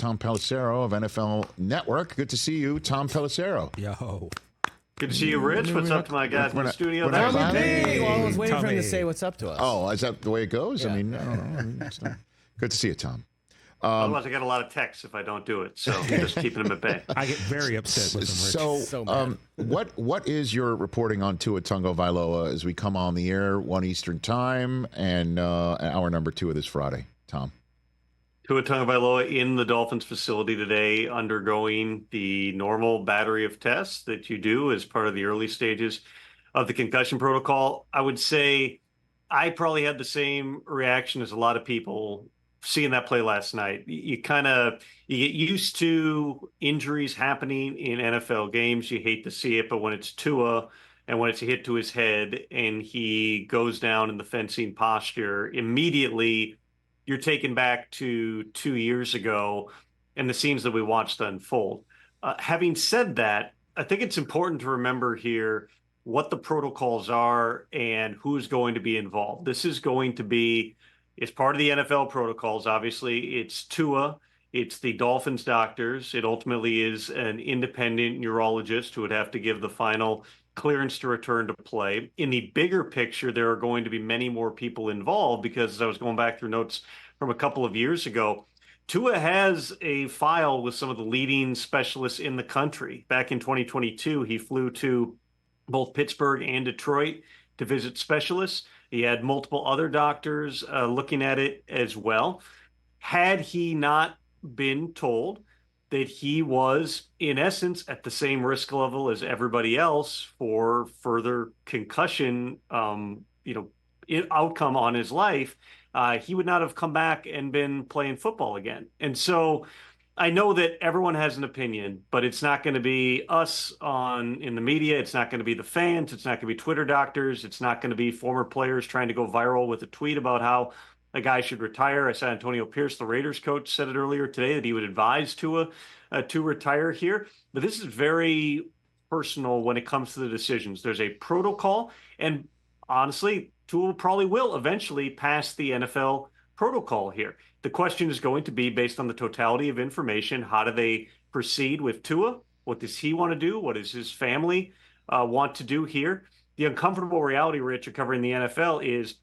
Tom Pelissero of NFL Network. Good to see you, Tom Pelissero. Yo. Good to see you, Rich. What's up to my guys in the studio? Well, I was waiting for him to say what's up to us. Oh, is that the way it goes? Yeah. I mean, I don't know. It's not... Good to see you, Tom. Otherwise, I get a lot of texts if I don't do it, so just keeping them at bay. I get very upset with him, Rich. So what is your reporting on Tua Tagovailoa as we come on the air, 1 Eastern time, and hour number 2 of this Friday, Tom? Tua Tagovailoa in the Dolphins facility today, undergoing the normal battery of tests that you do as part of the early stages of the concussion protocol. I would say I probably had the same reaction as a lot of people seeing that play last night. You get used to injuries happening in NFL games. You hate to see it, but when it's Tua and when it's a hit to his head and he goes down in the fencing posture, immediately you're taken back to 2 years ago and the scenes that we watched unfold. Having said that, I think it's important to remember here what the protocols are and who's going to be involved. This is going to be, it's part of the NFL protocols. Obviously, it's Tua, it's the Dolphins doctors. It ultimately is an independent neurologist who would have to give the final clearance to return to play. In the bigger picture, there are going to be many more people involved because, as I was going back through notes from a couple of years ago, Tua has a file with some of the leading specialists in the country. Back in 2022, he flew to both Pittsburgh and Detroit to visit specialists. He had multiple other doctors looking at it as well. Had he not been told that he was, in essence, at the same risk level as everybody else for further concussion, outcome on his life, he would not have come back and been playing football again. And so I know that everyone has an opinion, but it's not going to be us in the media. It's not going to be the fans. It's not going to be Twitter doctors. It's not going to be former players trying to go viral with a tweet about how a guy should retire. I saw Antonio Pierce, the Raiders coach, said it earlier today that he would advise Tua to retire here. But this is very personal when it comes to the decisions. There's a protocol, and honestly, Tua probably will eventually pass the NFL protocol here. The question is going to be, based on the totality of information, how do they proceed with Tua? What does he want to do? What does his family want to do here? The uncomfortable reality, Rich, of covering the NFL is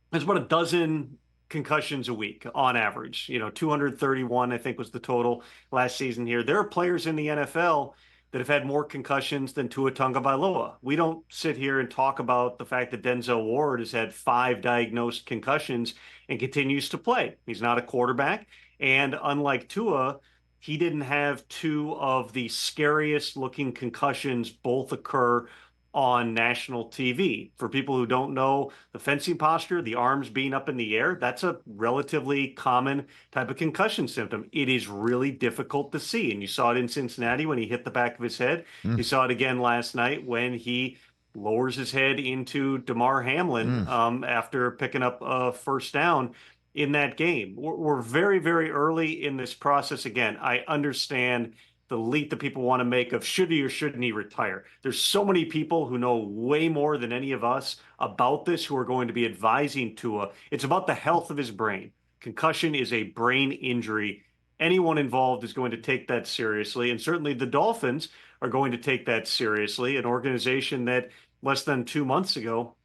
there's about a dozen concussions a week on average. 231, I think, was the total last season here. There are players in the NFL that have had more concussions than Tua Tagovailoa. We don't sit here and talk about the fact that Denzel Ward has had 5 diagnosed concussions and continues to play. He's not a quarterback. And unlike Tua, he didn't have 2 of the scariest looking concussions both occur on national TV. For people who don't know, the fencing posture, the arms being up in the air, that's a relatively common type of concussion symptom. It is really difficult to see. And you saw it in Cincinnati when he hit the back of his head. You saw it again last night when he lowers his head into Damar Hamlin after picking up a first down in that game. We're very, very early in this process. Again, I understand the leap that people want to make of should he or shouldn't he retire. There's so many people who know way more than any of us about this who are going to be advising Tua. It's about the health of his brain. Concussion is a brain injury. Anyone involved is going to take that seriously, and certainly the Dolphins are going to take that seriously, an organization that less than 2 months ago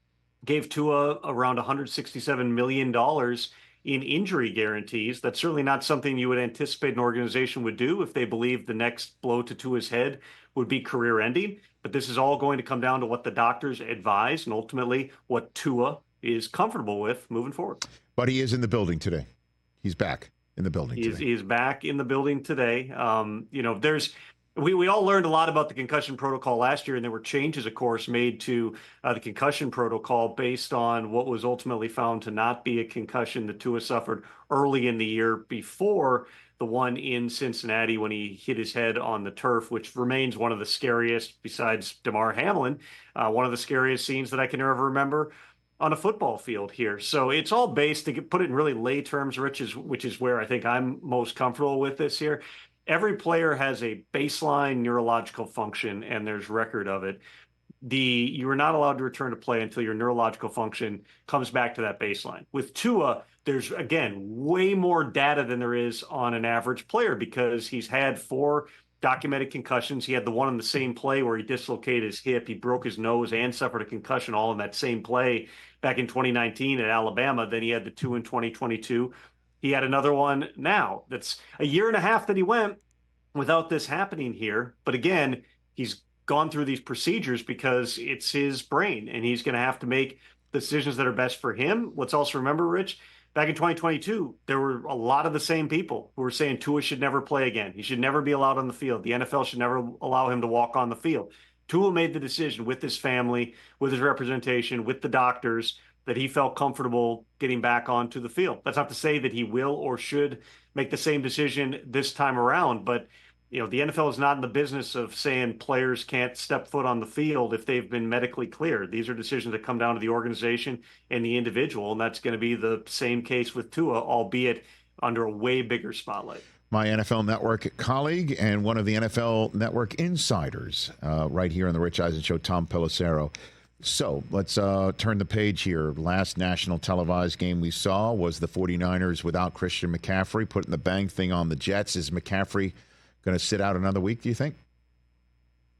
gave Tua around $167 million in injury guarantees. That's certainly not something you would anticipate an organization would do if they believed the next blow to Tua's head would be career-ending. But this is all going to come down to what the doctors advise and ultimately what Tua is comfortable with moving forward. But he is in the building today. He's back in the building today. He is back in the building today. We all learned a lot about the concussion protocol last year, and there were changes, of course, made to the concussion protocol based on what was ultimately found to not be a concussion that Tua suffered early in the year before the one in Cincinnati when he hit his head on the turf, which remains one of the scariest, besides Damar Hamlin, one of the scariest scenes that I can ever remember on a football field here. So it's all based, to put it in really lay terms, Rich, which is where I think I'm most comfortable with this here. Every player has a baseline neurological function, and there's record of it. You are not allowed to return to play until your neurological function comes back to that baseline. With Tua, there's, again, way more data than there is on an average player because he's had 4 documented concussions. He had the one in the same play where he dislocated his hip, he broke his nose, and suffered a concussion all in that same play back in 2019 at Alabama. Then he had the 2 in 2022. He had another one now. That's a year and a half that he went without this happening here. But again, he's gone through these procedures because it's his brain, and he's going to have to make decisions that are best for him. Let's also remember, Rich, back in 2022, there were a lot of the same people who were saying Tua should never play again. He should never be allowed on the field. The NFL should never allow him to walk on the field. Tua made the decision with his family, with his representation, with the doctors, that he felt comfortable getting back onto the field. That's not to say that he will or should make the same decision this time around, but the NFL is not in the business of saying players can't step foot on the field if they've been medically cleared. These are decisions that come down to the organization and the individual, and that's going to be the same case with Tua, albeit under a way bigger spotlight. My NFL Network colleague and one of the NFL Network insiders right here on the Rich Eisen Show, Tom Pelissero. So let's turn the page here. Last national televised game we saw was the 49ers without Christian McCaffrey, putting the bang thing on the Jets. Is McCaffrey going to sit out another week, do you think?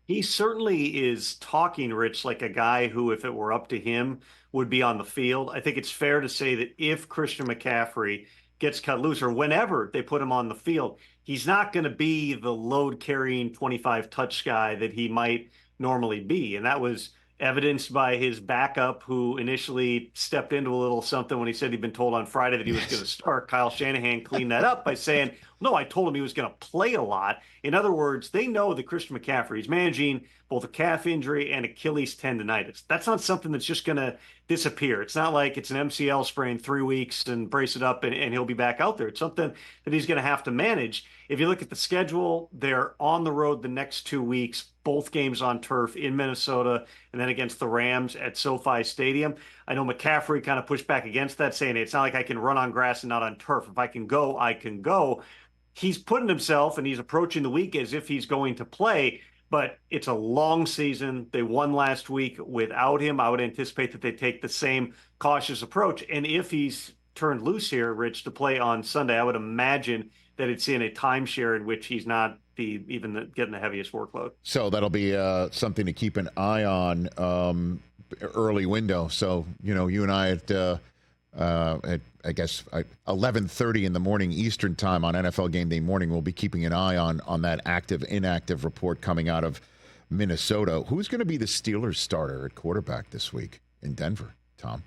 He certainly is talking, Rich, like a guy who, if it were up to him, would be on the field. I think it's fair to say that if Christian McCaffrey gets cut loose or whenever they put him on the field, he's not going to be the load-carrying 25-touch guy that he might normally be. And that was evidenced by his backup, who initially stepped into a little something when he said he'd been told on Friday that he was going to start. Kyle Shanahan cleaned that up by saying, no, I told him he was going to play a lot. In other words, they know that Christian McCaffrey is managing both a calf injury and Achilles tendonitis. That's not something that's just going to disappear. It's not like it's an MCL sprain 3 weeks and brace it up and he'll be back out there. It's something that he's going to have to manage. If you look at the schedule, they're on the road the next 2 weeks, both games on turf in Minnesota and then against the Rams at SoFi Stadium. I know McCaffrey kind of pushed back against that, saying it's not like I can run on grass and not on turf. If I can go, I can go. He's putting himself and he's approaching the week as if he's going to play, but it's a long season. They won last week without him. I would anticipate that they take the same cautious approach. And if he's turned loose here, Rich, to play on Sunday, I would imagine that it's in a timeshare in which he's not getting the heaviest workload. So that'll be something to keep an eye on early window. So, you and I at I guess 11:30 in the morning Eastern time on NFL Game Day morning, we'll be keeping an eye on that active-inactive report coming out of Minnesota. Who's going to be the Steelers starter at quarterback this week in Denver, Tom?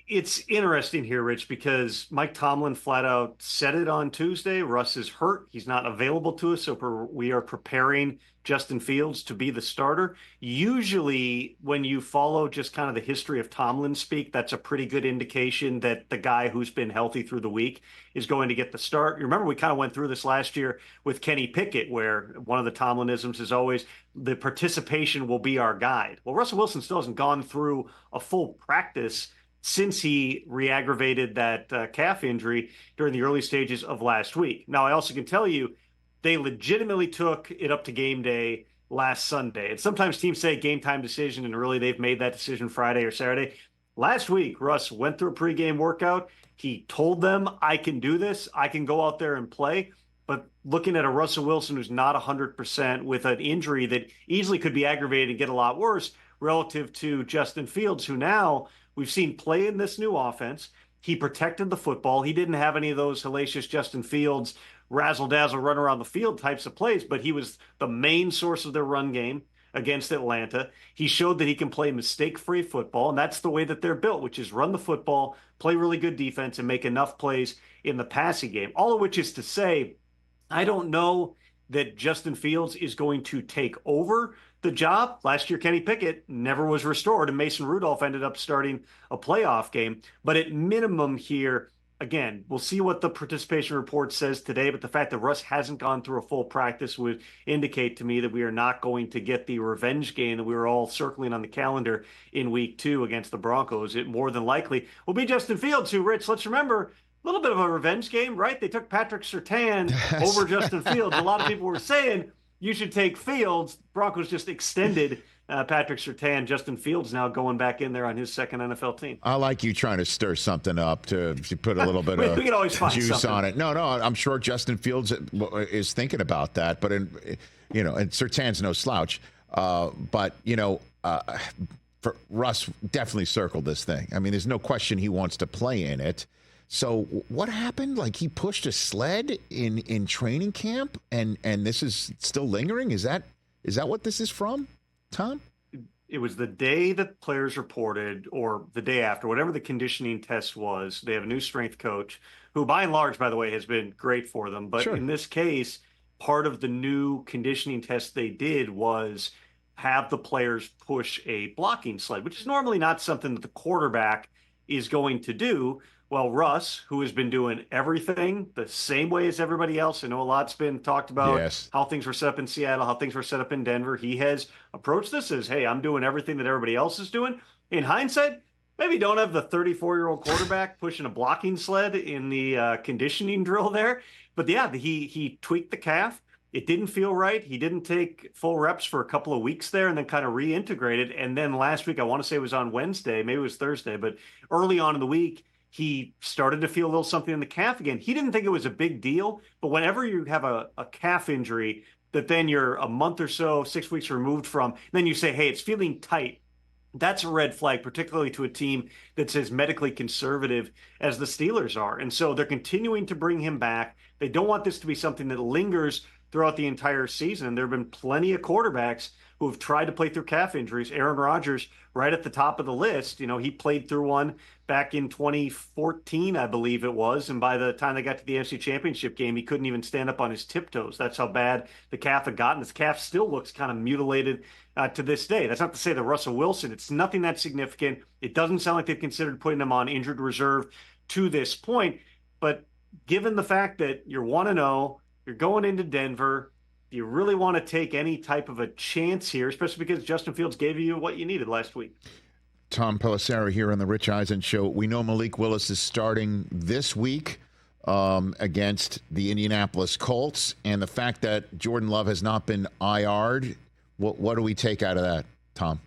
It's interesting here, Rich, because Mike Tomlin flat out said it on Tuesday. Russ is hurt. He's not available to us, so we are preparing Justin Fields to be the starter. Usually when you follow just kind of the history of Tomlin speak, that's a pretty good indication that the guy who's been healthy through the week is going to get the start. You remember we kind of went through this last year with Kenny Pickett, where one of the Tomlinisms is always the participation will be our guide. Well, Russell Wilson still hasn't gone through a full practice since he re-aggravated that calf injury during the early stages of last week. Now, I also can tell you, they legitimately took it up to game day last Sunday. And sometimes teams say game time decision, and really they've made that decision Friday or Saturday. Last week, Russ went through a pregame workout. He told them, I can do this. I can go out there and play. But looking at a Russell Wilson who's not 100% with an injury that easily could be aggravated and get a lot worse relative to Justin Fields, who now we've seen play in this new offense. He protected the football. He didn't have any of those hellacious Justin Fields razzle-dazzle run around the field types of plays, but he was the main source of their run game against Atlanta. He showed that he can play mistake-free football, and that's the way that they're built, which is run the football, play really good defense, and make enough plays in the passing game. All of which is to say, I don't know that Justin Fields is going to take over the job. Last year, Kenny Pickett never was restored, and Mason Rudolph ended up starting a playoff game. But at minimum here, again, we'll see what the participation report says today, but the fact that Russ hasn't gone through a full practice would indicate to me that we are not going to get the revenge game that we were all circling on the calendar in week 2 against the Broncos. It more than likely will be Justin Fields, who, Rich, let's remember, a little bit of a revenge game, right? They took Patrick Surtain over Justin Fields. A lot of people were saying you should take Fields. Broncos just extended Patrick Surtain, Justin Fields now going back in there on his second NFL team. I like you trying to stir something up to put a little bit of we can always find juice something on it. No, I'm sure Justin Fields is thinking about that, but and Surtain's no slouch. But for Russ, definitely circled this thing. I mean, there's no question he wants to play in it. So what happened? Like he pushed a sled in training camp, and this is still lingering. Is that what this is from, Tom? It was the day that players reported, or the day after, whatever the conditioning test was. They have a new strength coach who, by and large, by the way, has been great for them. But sure. In this case, part of the new conditioning test they did was have the players push a blocking sled, which is normally not something that the quarterback is going to do. Well, Russ, who has been doing everything the same way as everybody else, I know a lot's been talked about how things were set up in Seattle, how things were set up in Denver. He has approached this as, hey, I'm doing everything that everybody else is doing. In hindsight, maybe don't have the 34-year-old quarterback pushing a blocking sled in the conditioning drill there. But yeah, he tweaked the calf. It didn't feel right. He didn't take full reps for a couple of weeks there and then kind of reintegrated. And then last week, I want to say it was on Wednesday, maybe it was Thursday, but early on in the week, he started to feel a little something in the calf again. He didn't think it was a big deal, but whenever you have a calf injury that then you're a month or so, 6 weeks removed from, then you say, hey, it's feeling tight. That's a red flag, particularly to a team that's as medically conservative as the Steelers are. And so they're continuing to bring him back. They don't want this to be something that lingers throughout the entire season. And there have been plenty of quarterbacks who have tried to play through calf injuries. Aaron Rodgers, right at the top of the list, he played through one back in 2014, I believe it was. And by the time they got to the NFC Championship game, he couldn't even stand up on his tiptoes. That's how bad the calf had gotten. His calf still looks kind of mutilated to this day. That's not to say that Russell Wilson, it's nothing that significant. It doesn't sound like they've considered putting him on injured reserve to this point. But given the fact that you're 1-0, you're going into Denver, do you really want to take any type of a chance here, especially because Justin Fields gave you what you needed last week? Tom Pelissero here on the Rich Eisen Show. We know Malik Willis is starting this week against the Indianapolis Colts, and the fact that Jordan Love has not been IR'd, what do we take out of that, Tom?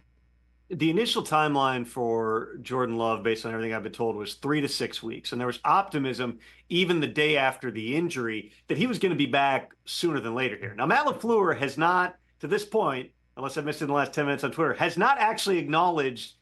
The initial timeline for Jordan Love, based on everything I've been told, was 3 to 6 weeks. And there was optimism even the day after the injury that he was going to be back sooner than later here. Now, Matt LaFleur has not, to this point, unless I missed it in the last 10 minutes on Twitter, has not actually acknowledged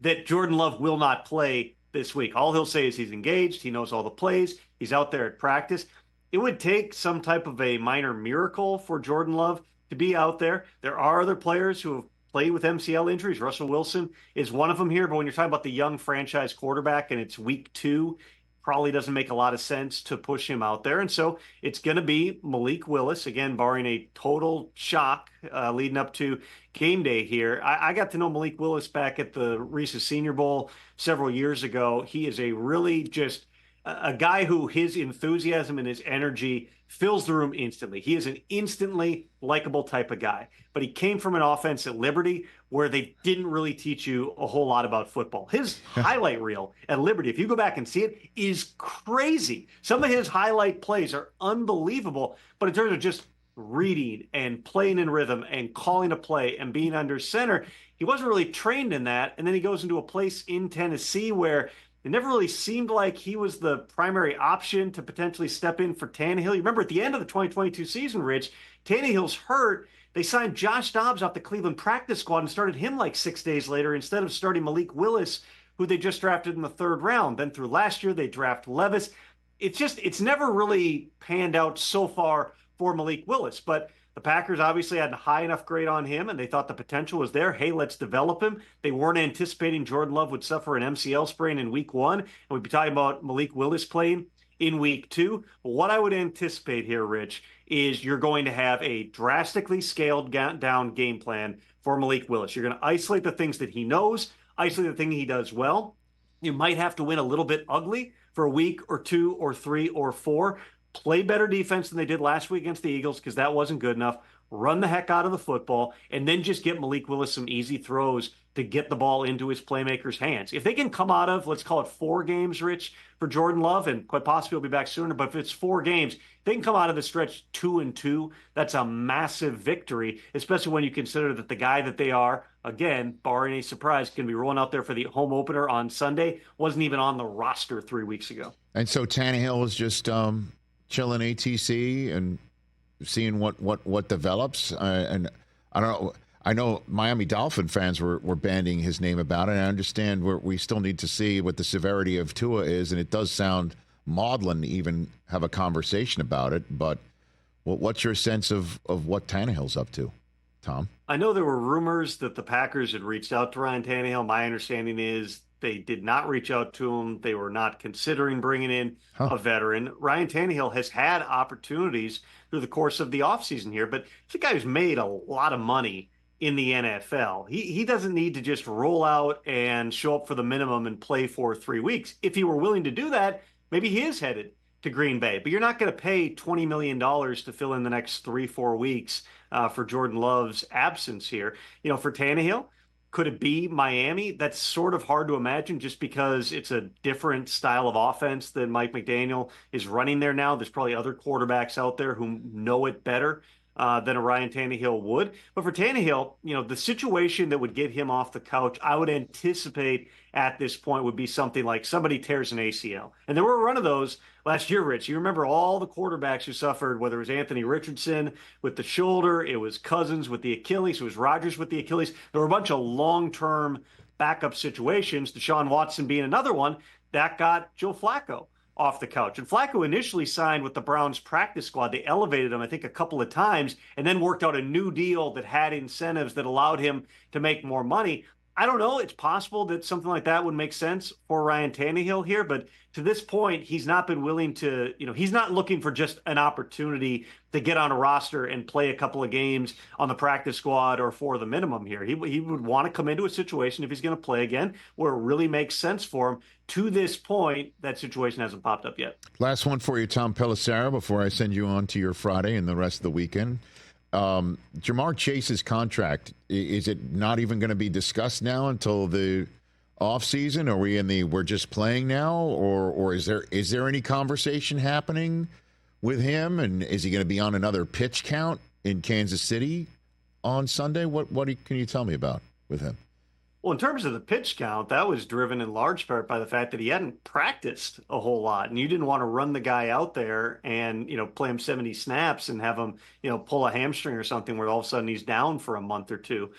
that Jordan Love will not play this week. All he'll say is he's engaged. He knows all the plays. He's out there at practice. It would take some type of a minor miracle for Jordan Love to be out there. There are other players who have played with MCL injuries. Russell Wilson is one of them here. But when you're talking about the young franchise quarterback and it's week 2, probably doesn't make a lot of sense to push him out there. And so it's going to be Malik Willis, again, barring a total shock leading up to game day here. I got to know Malik Willis back at the Reese's Senior Bowl several years ago. He is a really just a guy who his enthusiasm and his energy fills the room instantly. He is an instantly likable type of guy. But he came from an offense at Liberty where they didn't really teach you a whole lot about football. His highlight reel at Liberty, if you go back and see it, is crazy. Some of his highlight plays are unbelievable. But in terms of just reading and playing in rhythm and calling a play and being under center, he wasn't really trained in that. And then he goes into a place in Tennessee where it never really seemed like he was the primary option to potentially step in for Tannehill. You remember at the end of the 2022 season, Rich, Tannehill's hurt. They signed Josh Dobbs off the Cleveland practice squad and started him like 6 days later instead of starting Malik Willis, who they just drafted in the 3rd round. Then through last year, they draft Levis. It's never really panned out so far for Malik Willis. But the Packers obviously had a high enough grade on him, and they thought the potential was there. Hey, let's develop him. They weren't anticipating Jordan Love would suffer an MCL sprain in week 1, and we'd be talking about Malik Willis playing in week 2. But what I would anticipate here, Rich, is you're going to have a drastically scaled down game plan for Malik Willis. You're going to isolate the things that he knows, isolate the thing he does well. You might have to win a little bit ugly for a week or 2 or 3 or 4. play better defense than they did last week against the Eagles because that wasn't good enough, run the heck out of the football, and then just get Malik Willis some easy throws to get the ball into his playmakers' hands. If they can come out of, let's call it 4 games, Rich, for Jordan Love, and quite possibly he'll be back sooner, but if it's 4 games, if they can come out of the stretch 2-2, that's a massive victory, especially when you consider that the guy that they are, again, barring a surprise, can be rolling out there for the home opener on Sunday, wasn't even on the roster 3 weeks ago. And so Tannehill is just chilling ATC and seeing what develops. And I don't know. I know Miami Dolphin fans were banding his name about it. And I understand we still need to see what the severity of Tua is, and it does sound maudlin to even have a conversation about it. But what's your sense of what Tannehill's up to, Tom? I know there were rumors that the Packers had reached out to Ryan Tannehill. My understanding is they did not reach out to him. They were not considering bringing in a veteran. Ryan Tannehill has had opportunities through the course of the offseason here, but he's a guy who's made a lot of money in the NFL. He doesn't need to just roll out and show up for the minimum and play for 3 weeks. If he were willing to do that, maybe he is headed to Green Bay. But you're not going to pay $20 million to fill in the next 3-4 weeks for Jordan Love's absence here. You know, for Tannehill, could it be Miami? That's sort of hard to imagine just because it's a different style of offense than Mike McDaniel is running there now. There's probably other quarterbacks out there who know it better than a Ryan Tannehill would. But for Tannehill, you know, the situation that would get him off the couch, I would anticipate at this point would be something like somebody tears an ACL. And there were a run of those last year, Rich. You remember all the quarterbacks who suffered, whether it was Anthony Richardson with the shoulder, it was Cousins with the Achilles, it was Rodgers with the Achilles. There were a bunch of long-term backup situations, Deshaun Watson being another one, that got Joe Flacco off the couch. And Flacco initially signed with the Browns practice squad. They elevated him, I think, a couple of times and then worked out a new deal that had incentives that allowed him to make more money. I don't know. It's possible that something like that would make sense for Ryan Tannehill here, but to this point, he's not been willing to, you know, he's not looking for just an opportunity to get on a roster and play a couple of games on the practice squad or for the minimum here. He would want to come into a situation, if he's going to play again, where it really makes sense for him. To this point, that situation hasn't popped up yet. Last one for you, Tom Pelissero, before I send you on to your Friday and the rest of the weekend. Jamar Chase's contract, is it not even going to be discussed now until the offseason? Are we we're just playing now, or is there any conversation happening with him? And is he going to be on another pitch count in Kansas City on Sunday? What can you tell me about with him? Well, in terms of the pitch count, that was driven in large part by the fact that he hadn't practiced a whole lot, and you didn't want to run the guy out there and, you know, play him 70 snaps and have him, you know, pull a hamstring or something where all of a sudden he's down for a month or two.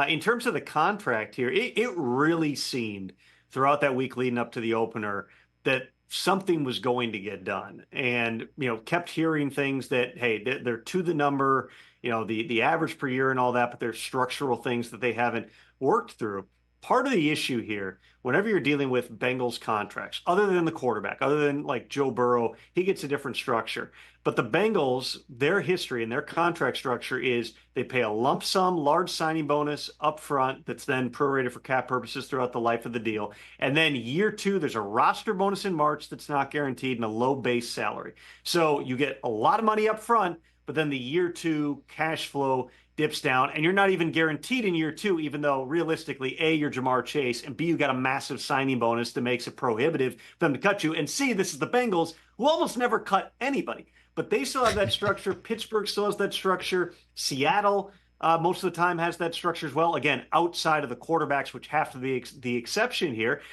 In terms of the contract here, it really seemed throughout that week leading up to the opener that something was going to get done, and, you know, kept hearing things that, hey, they're to the number, you know, the average per year and all that, but there's structural things that they haven't worked through. Part of the issue here, whenever you're dealing with Bengals contracts, other than the quarterback, other than like Joe Burrow, he gets a different structure. But the Bengals, their history and their contract structure is they pay a lump sum, large signing bonus up front that's then prorated for cap purposes throughout the life of the deal. And then year 2, there's a roster bonus in March that's not guaranteed and a low base salary. So you get a lot of money up front, but then the year 2 cash flow dips down, and you're not even guaranteed in year 2, even though realistically, A, you're Jamar Chase, and B, you got a massive signing bonus that makes it prohibitive for them to cut you, and C, this is the Bengals, who almost never cut anybody. But they still have that structure. Pittsburgh still has that structure. Seattle, most of the time, has that structure as well. Again, outside of the quarterbacks, which have to be the exception here.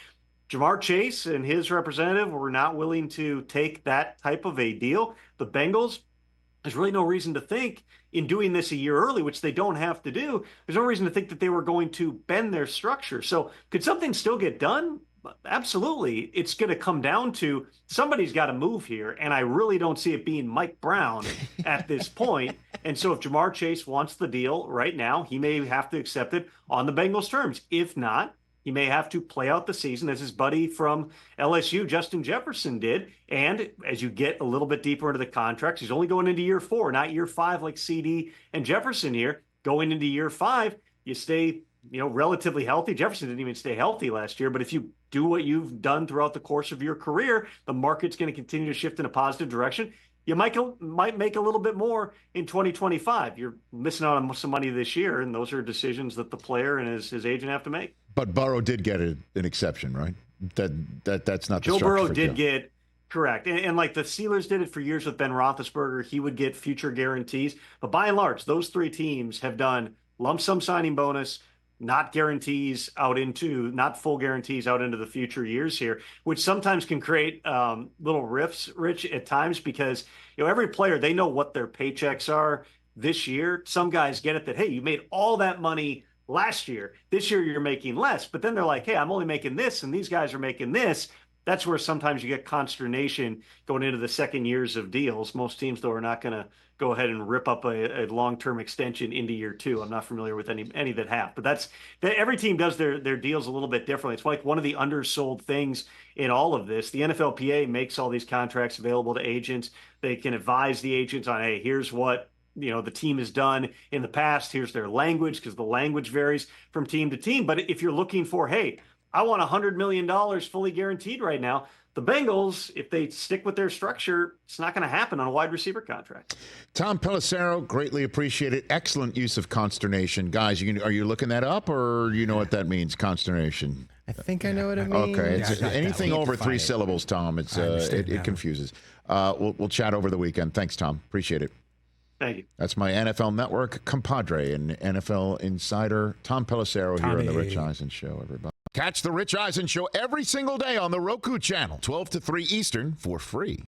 Jamar Chase and his representative were not willing to take that type of a deal. The Bengals, there's really no reason to think in doing this a year early, which they don't have to do, there's no reason to think that they were going to bend their structure. So could something still get done? Absolutely. It's going to come down to somebody's got to move here, and I really don't see it being Mike Brown at this point. And so if Jamar Chase wants the deal right now, he may have to accept it on the Bengals' terms. If not, he may have to play out the season as his buddy from LSU, Justin Jefferson, did. And as you get a little bit deeper into the contracts, he's only going into year 4, not year 5 like CD and Jefferson here. Going into year 5, you stay, you know, relatively healthy. Jefferson didn't even stay healthy last year, but if you do what you've done throughout the course of your career, the market's going to continue to shift in a positive direction. you might make a little bit more in 2025. You're missing out on some money this year, and those are decisions that the player and his agent have to make. But Burrow did get an exception, right? That's not the Joe Burrow for did Joe. get correct, and like the Steelers did it for years with Ben Roethlisberger, he would get future guarantees. But by and large, those three teams have done lump sum signing bonus, not guarantees out into, not full guarantees out into the future years here, which sometimes can create little rifts, Rich, at times, because every player, they know what their paychecks are this year. Some guys get it that, hey, you made all that money last year. This year you're making less, but then they're like, hey, I'm only making this, and these guys are making this. That's where sometimes you get consternation going into the second years of deals. Most teams, though, are not going to go ahead and rip up a long-term extension into year two. I'm not familiar with any that have, but every team does their deals a little bit differently. It's like one of the undersold things in all of this. The NFLPA makes all these contracts available to agents. They can advise the agents on, hey, here's what the team has done in the past. Here's their language, because the language varies from team to team. But if you're looking for, hey, I want $100 million fully guaranteed right now, the Bengals, if they stick with their structure, it's not going to happen on a wide receiver contract. Tom Pelissero, greatly appreciated. Excellent use of consternation. Guys, are you looking that up, or you know what that means, consternation? I think I know what it means. Okay, it's anything over three syllables, Tom. It confuses. We'll chat over the weekend. Thanks, Tom. Appreciate it. Thank you. That's my NFL Network compadre and NFL insider, Tom Pelissero, here on the Rich Eisen Show, everybody. Catch the Rich Eisen Show every single day on the Roku channel, 12 to 3 Eastern, for free.